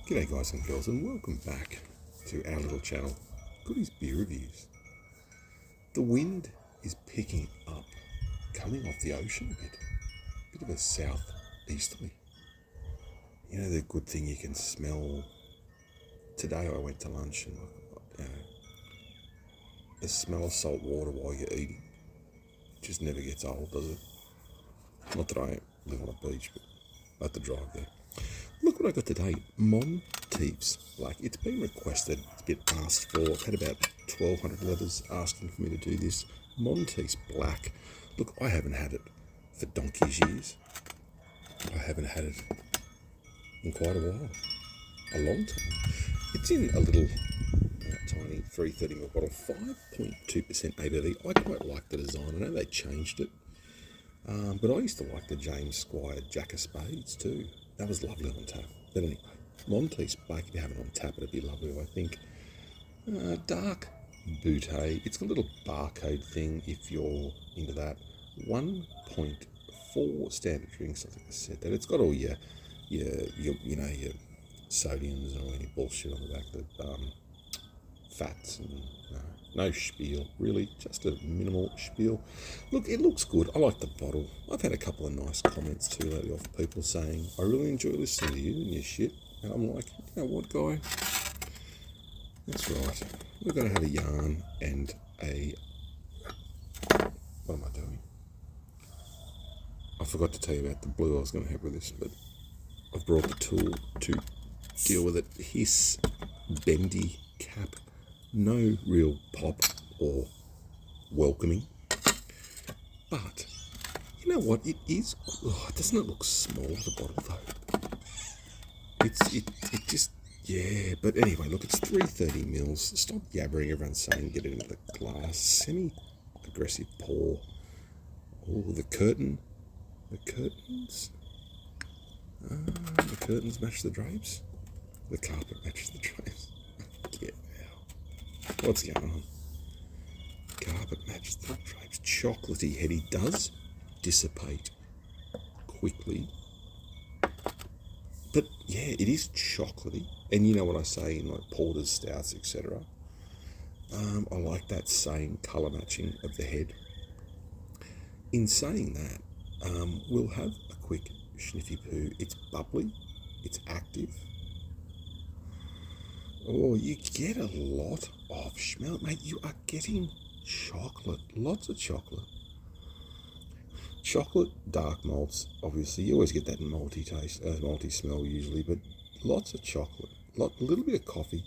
G'day guys and girls, and welcome back to our little channel, Goodies Beer Reviews. The wind is picking up, coming off the ocean a bit of a southeasterly. You know the good thing you can smell. Today I went to lunch and the smell of salt water while you're eating just never gets old, does it? Not that I live on a beach, but I have to drive there. Look what I got today, Monteiths Black. It's been requested, it's been asked for. I've had about 1,200 letters asking for me to do this. Monteiths Black. Look, I haven't had it for donkey's years. I haven't had it in quite a while. A long time. It's in a little tiny 330ml bottle, 5.2% ABV. I quite like the design. I know they changed it. But I used to like the James Squire Jack of Spades too. That was lovely on tap. But anyway, Monteiths Black, if you have it on tap, it'd be lovely, I think. Dark bouteille. It's got a little barcode thing if you're into that. 1.4 standard drinks, I think I said that. It's got all your sodiums and all your bullshit on the back, the fats and no spiel, really, just a minimal spiel. Look, it looks good. I like the bottle. I've had a couple of nice comments too lately off people saying, I really enjoy listening to you and your shit. And I'm like, you know what, guy? That's right. We're going to have a yarn and a... What am I doing? I forgot to tell you about the blue I was going to have with this, but I've brought the tool to deal with it. Hiss bendy cap. No real pop or welcoming. But, you know what? It is... Oh, doesn't it look small, the bottle, though? It just... Yeah, but anyway, look, it's 330 mils. Stop yabbering. Everyone's saying get it into the glass. Semi-aggressive pour. Oh, the curtain. The curtains. The curtains match the drapes. The carpet matches the drapes. Yeah. What's going on? Carpet matches the drapes. Chocolatey heady does dissipate quickly. But yeah, it is chocolatey. And you know what I say in like porters, stouts, etc. I like that same colour matching of the head. In saying that, we'll have a quick sniffy poo. It's bubbly. It's active. Oh, you get a lot of smell, mate. You are getting chocolate, lots of chocolate. Chocolate, dark malts, obviously. You always get that malty taste, malty smell usually, but lots of chocolate. A little bit of coffee,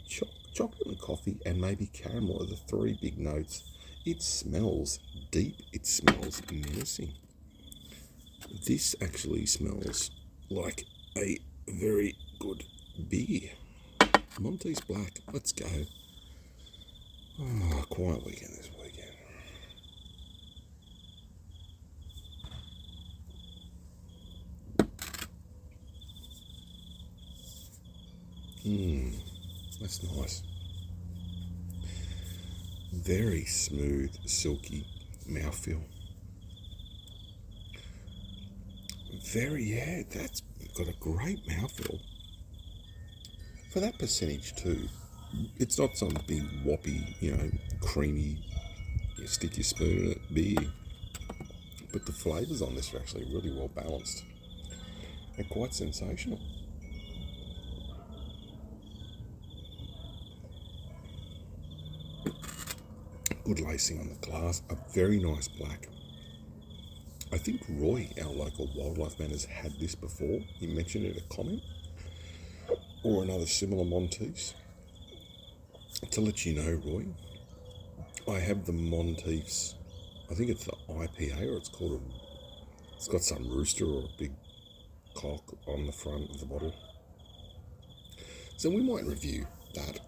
chocolate and coffee, and maybe caramel are the three big notes. It smells deep. It smells menacing. This actually smells like a very good beer. Monteiths Black, let's go. Oh, quiet weekend this weekend. That's nice. Very smooth, silky mouthfeel. That's got a great mouthfeel. For that percentage too, it's not some big whoppy, creamy, you stick your spoon in it beer. But the flavours on this are actually really well balanced and quite sensational. Good lacing on the glass, a very nice black. I think Roy, our local wildlife man, has had this before. He mentioned it in a comment. Or another similar Monteiths. To let you know, Roy, I have the Monteiths, I think it's the IPA, or it's got some rooster or a big cock on the front of the bottle. So we might review that.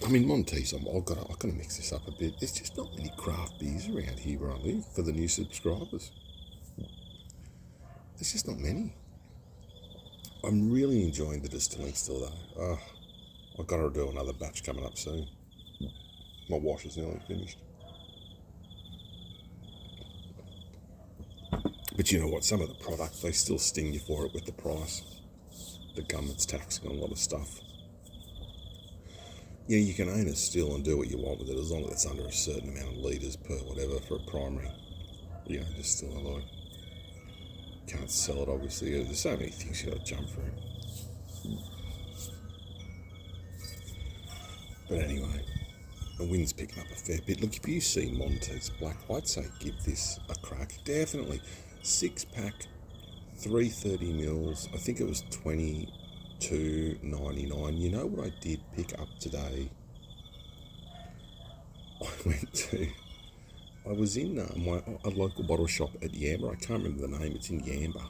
I mean, Monteiths, I've got to mix this up a bit. There's just not many craft beers around here where I live for the new subscribers. There's just not many. I'm really enjoying the distilling still though. I've got to do another batch coming up soon. My wash is nearly finished. But you know what? Some of the products, they still sting you for it with the price. the government's taxing on a lot of stuff. Yeah, you can own it still and do what you want with it as long as it's under a certain amount of litres per whatever for a primary. You know, just still a lot. Can't sell it, obviously. There's so many things you got to jump through. But anyway, the wind's picking up a fair bit. Look, if you see Monteiths Black, I'd say give this a crack. Definitely. 6-pack, 330 mils. I think it was $22.99. You know what I did pick up today? I was in a local bottle shop at Yamba. I can't remember the name. It's in Yamba.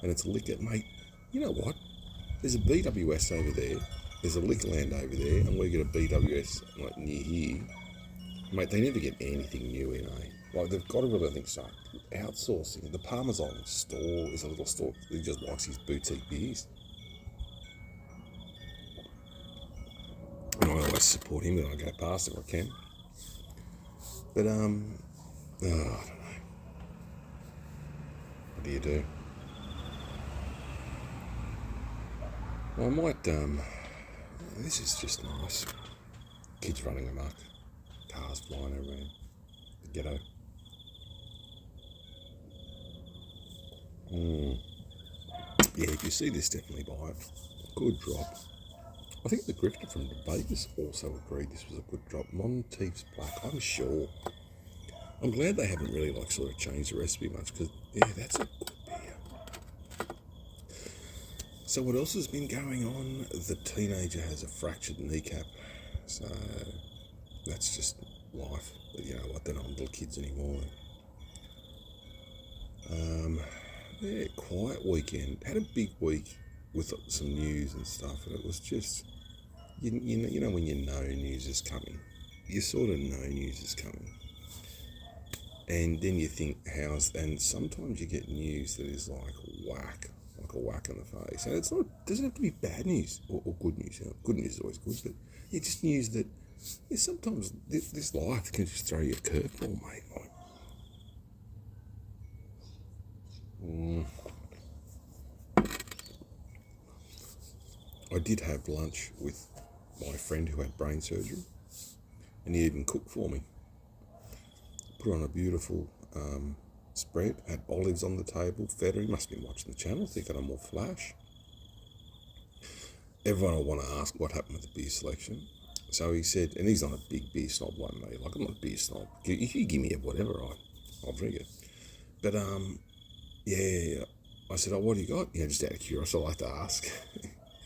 And it's a liquor. Mate, you know what? There's a BWS over there. There's a Liquorland over there. And we get a BWS like near here. Mate, they never get anything new in, eh? Like, they've got to really, I think, start outsourcing. The Parmesan store is a little store. He just likes his boutique beers. And I always support him when I go past if I can. But, I don't know. What do you do? Well, I might, this is just nice. Kids running amok. Cars flying around. The ghetto. Yeah, if you see this, definitely buy it. Good drop. I think the grifter from Vegas also agreed this was a good drop. Monteiths Black, I'm sure. I'm glad they haven't really sort of changed the recipe much because, yeah, that's a good beer. So what else has been going on? The teenager has a fractured kneecap. So that's just life. But you know what, they're not little kids anymore. Yeah, quiet weekend. Had a big week with some news and stuff, and it was just, you know when you know news is coming. You sort of know news is coming. And then you think, and sometimes you get news that is like a whack in the face. And it's not, doesn't have to be bad news or good news. You know, good news is always good, but it's just news that, yeah, sometimes this life can just throw you a curveball, mate. I did have lunch with my friend who had brain surgery, and he even cooked for me. Put on a beautiful spread, had olives on the table, feta. He must have been watching the channel, thinking I'm all flash. Everyone will want to ask what happened with the beer selection. So he said, and he's not a big beer snob like me. Like, I'm not a beer snob. If you give me whatever, I'll drink it. But, yeah, I said, oh, what do you got? You know, just out of curiosity, I like to ask.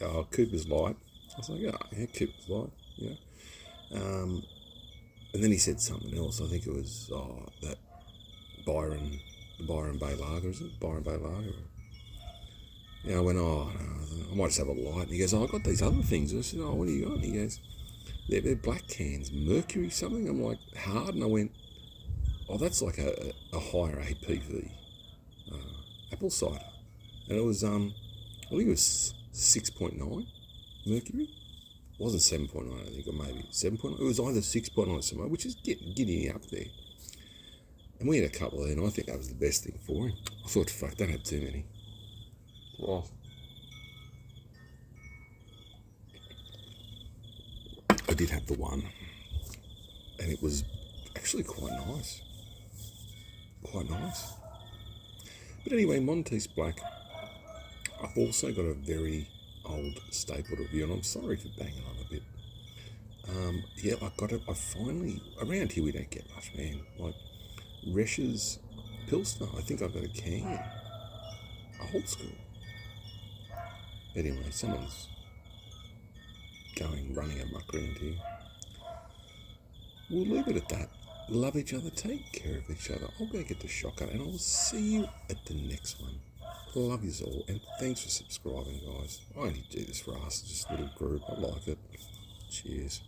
Oh, Cooper's Light. I was like, yeah, Cooper's Light, yeah. And then he said something else. I think it was that Byron Bay Lager, is it? Byron Bay Lager. Yeah, I went, no, I might just have a light. And he goes, I got these other things. I said, what do you got? And he goes, they're black cans, Mercury something. I'm like, hard. And I went, that's like a higher APV apple cider. And it was, I think it was 6.9 Mercury. It wasn't 7.9, I think, or maybe 7.9. It was either 6.9 or something, which is getting up there. And we had a couple there, and I think that was the best thing for him. I thought, fuck, don't have too many. Well, I did have the one, and it was actually quite nice. Quite nice. But anyway, Monteiths Black. I've also got a very old staple review, and I'm sorry for banging on a bit. Yeah, I finally, around here we don't get much, man. Like Resch's Pilsner, I think I've got a can. Old school. Anyway, someone's running amok around here. We'll leave it at that. Love each other, take care of each other. I'll go get the shocker, and I'll see you at the next one. Love you all, and thanks for subscribing, guys. I only do this for us, just a little group. I like it. Cheers.